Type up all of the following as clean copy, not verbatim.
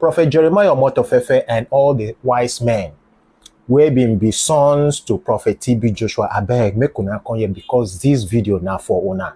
Prophet Jeremiah Omotofefe and all the wise men we been be sons to Prophet TB Joshua. I beg, make una come here because this video now for una.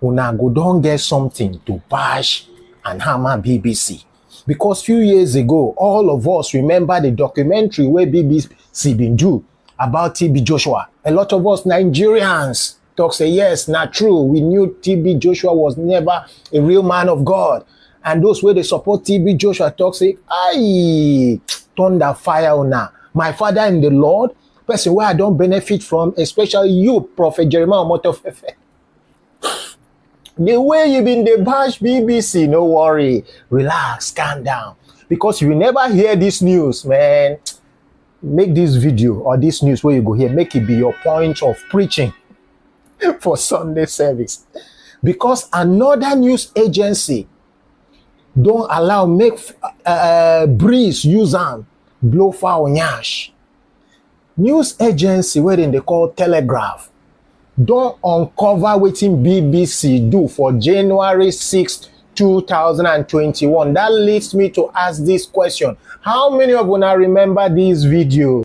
Una go don't get something to bash and hammer BBC. Because few years ago, all of us remember the documentary where BBC been do about TB Joshua. A lot of us Nigerians talk say, yes, not true. We knew TB Joshua was never a real man of God. And those where they support TB Joshua talk say, aye, thunder fire una. My father in the Lord, person where I don't benefit from, especially you, Prophet Jeremiah Omotofefe. The way you been the bash BBC, no worry, relax, calm down. Because if you never hear this news, man, make this video or this news where you go here, make it be your point of preaching for Sunday service. Because another news agency don't allow make breeze use them blow foul nyash. News agency where they call Telegraph don't uncover wetin BBC do for January 6th, 2021. That leads me to ask this question. How many of you now remember this video?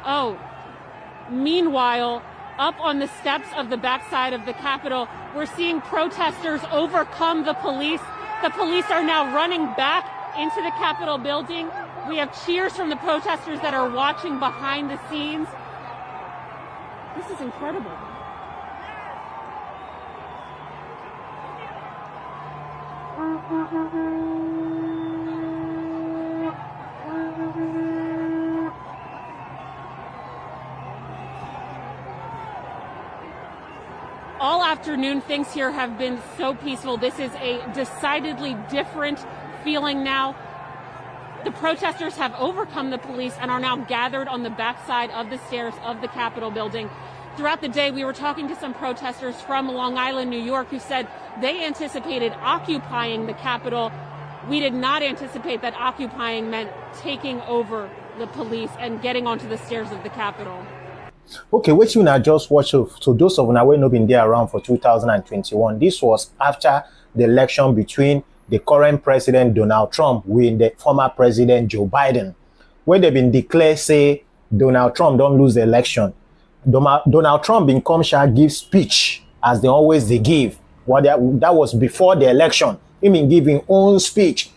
Oh, meanwhile, up on the steps of the backside of the Capitol, we're seeing protesters overcome the police. The police are now running back into the Capitol building. We have cheers from the protesters that are watching behind the scenes. This is incredible. All afternoon, things here have been so peaceful. This is a decidedly different feeling now. The protesters have overcome the police and are now gathered on the backside of the stairs of the Capitol building. Throughout the day, we were talking to some protesters from Long Island, New York, who said they anticipated occupying the Capitol. We did not anticipate that occupying meant taking over the police and getting onto the stairs of the Capitol. Okay, what you now just watch. So those of you who have not been there around for 2021, this was after the election between the current president Donald Trump with the former president Joe Biden. When they've been declared, say Donald Trump don't lose the election. Donald Trump been come shall give speech as they always they give. That was before the election. He been giving own speech.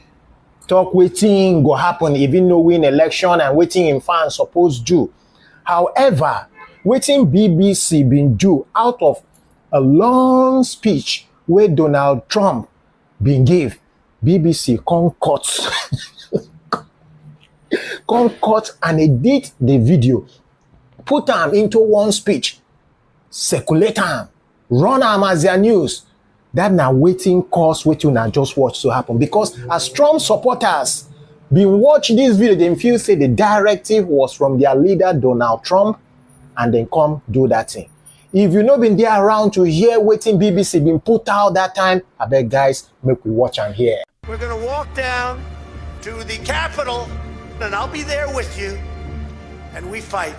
Talk waiting go happen even though win election and waiting in fans supposed to. However, waiting BBC been do out of a long speech where Donald Trump been give, BBC come cut and edit the video, put them into one speech, circulate them, run them as their news. That now waiting cause waiting now just watch to happen. Because as Trump supporters been watch this video, they feel say the directive was from their leader Donald Trump and then come do that thing. If you not been there around to hear waiting BBC been put out that time, I beg guys, make we watch and hear. We're gonna walk down to the Capitol and I'll be there with you. And we fight.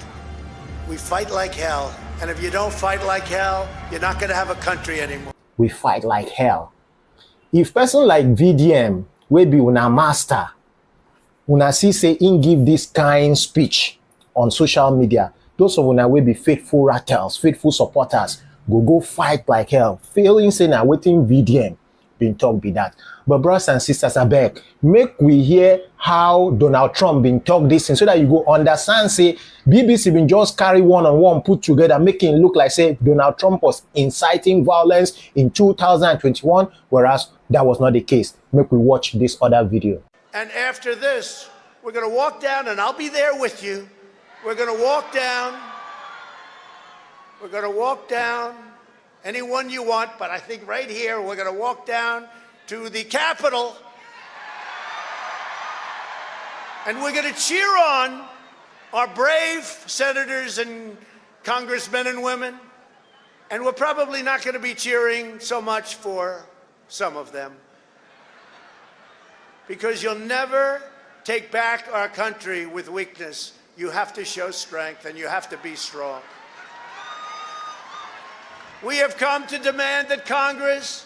We fight like hell. And if you don't fight like hell, you're not gonna have a country anymore. We fight like hell. If person like VDM will be una master, una see say in give this kind speech on social media, those of una will be faithful rattles, faithful supporters, go fight like hell. Failing saying now waiting VDM been talk be that. But brothers and sisters, I beg, make we hear how Donald Trump been talk this thing so that you go understand say BBC been just carry one-on-one put together, making it look like say Donald Trump was inciting violence in 2021, whereas that was not the case. Make we watch this other video. And after this, we're gonna walk down and I'll be there with you. We're gonna walk down. We're gonna walk down anyone you want, but I think right here we're gonna walk down to the Capitol and we're gonna cheer on our brave senators and congressmen and women. And we're probably not gonna be cheering so much for some of them, because you'll never take back our country with weakness. You have to show strength and you have to be strong. We have come to demand that Congress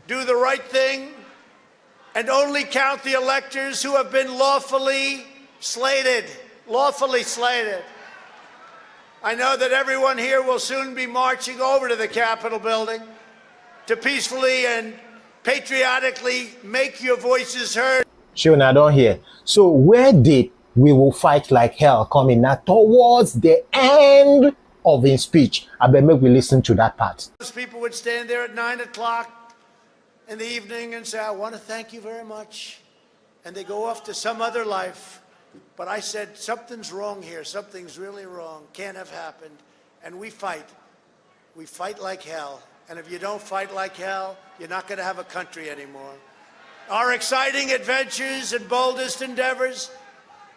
do the right thing and only count the electors who have been lawfully slated. Lawfully slated. I know that everyone here will soon be marching over to the Capitol building to peacefully and patriotically make your voices heard. Sure, now don't hear. So where did "we will fight like hell" come in? Now towards the end of his speech. I bet maybe we listen to that part. Most people would stand there at 9 o'clock in the evening and say, "I want to thank you very much." And they go off to some other life. But I said, something's wrong here. Something's really wrong. Can't have happened. And we fight. We fight like hell. And if you don't fight like hell, you're not going to have a country anymore. Our exciting adventures and boldest endeavors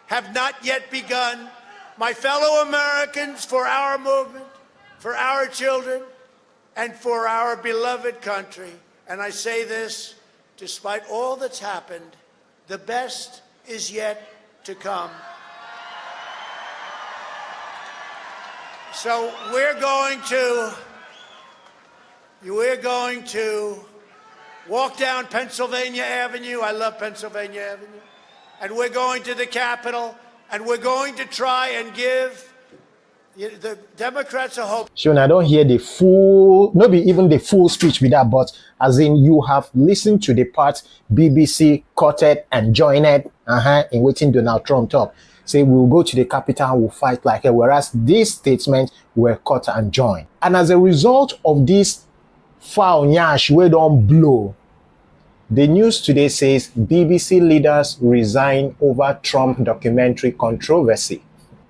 have not yet begun. My fellow Americans, for our movement, for our children, and for our beloved country. And I say this, despite all that's happened, the best is yet to come. So we're going to walk down Pennsylvania Avenue. I love Pennsylvania Avenue. And we're going to the Capitol, and we're going to try and give the Democrats a hope. Sure, I don't hear the full, maybe even the full speech with that, but as in you have listened to the part BBC cutted and joined in waiting Donald Trump talk. Say we'll go to the Capitol and we'll fight like hell, whereas these statements were cut and joined. And as a result of this foul nyash we don't blow, the news today says BBC leaders resign over Trump documentary controversy.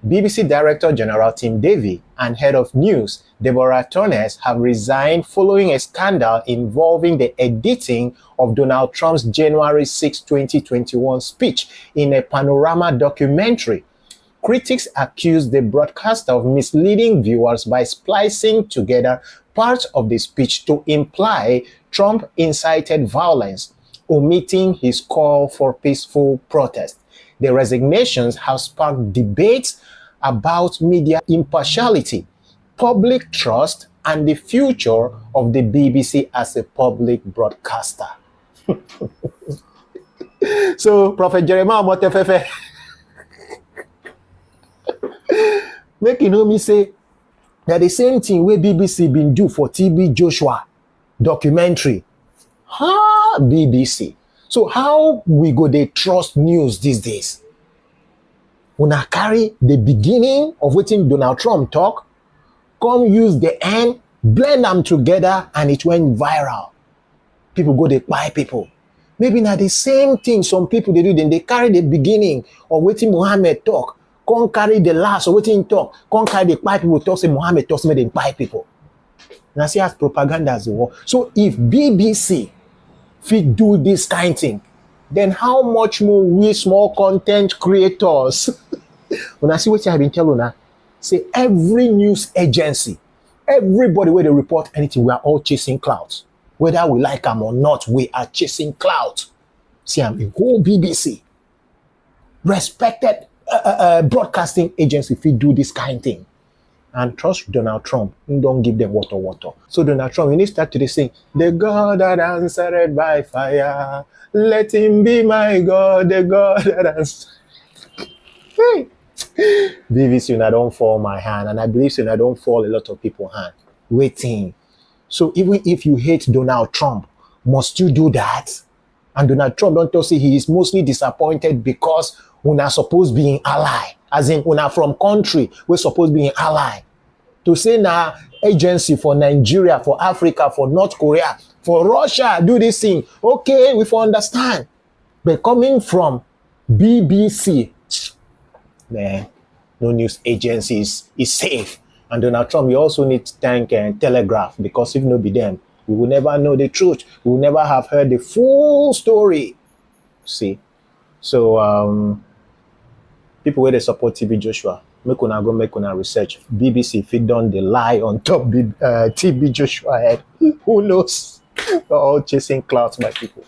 BBC Director General Tim Davie and Head of News Deborah Tornes have resigned following a scandal involving the editing of Donald Trump's January 6, 2021 speech in a panorama documentary. Critics accuse the broadcaster of misleading viewers by splicing together parts of the speech to imply Trump incited violence, omitting his call for peaceful protest. The resignations have sparked debates about media impartiality, public trust, and the future of the BBC as a public broadcaster. So, Prophet Jeremiah Motefefe, make you know me say that the same thing where BBC been do for TB Joshua documentary. BBC. So how we go they trust news these days? Una carry the beginning of wetin Donald Trump talk, come use the end, blend them together, and it went viral. People go they buy people. Maybe now the same thing some people they do, then they carry the beginning of wetin Muhammad talk, come carry the last of wetin talk, come carry the buy people talk, say Muhammad talk, say they buy people. And I see as propaganda as the war. So if BBC fit do this kind of thing, then how much more we small content creators? When I see what I've been telling you, say every news agency, everybody where they report anything, we are all chasing clouds. Whether we like them or not, we are chasing clouds. See, I'm a whole BBC, respected broadcasting agency if you do this kind of thing. And trust Donald Trump, don't give them water. So Donald Trump, when he start to sing, the God that answered by fire, let him be my God, the God that answered. Hey. BBC, I don't fall my hand, and I believe I don't fall a lot of people's hand. Waiting. So even if you hate Donald Trump, must you do that? And Donald Trump don't tell say he is mostly disappointed because we're not supposed to be an ally. As in, we're not from country, we're supposed to be an ally. To say now, agency for Nigeria, for Africa, for North Korea, for Russia, do this thing. Okay, we understand. But coming from BBC, man, no news agencies is safe. And Donald Trump, we also need to thank Telegraph, because if no be them, we will never know the truth. We will never have heard the full story. See? So, people where they support TB Joshua, make una research. BBC if it done the lie on top TB Joshua head. Who knows? We're all chasing clouds, my people.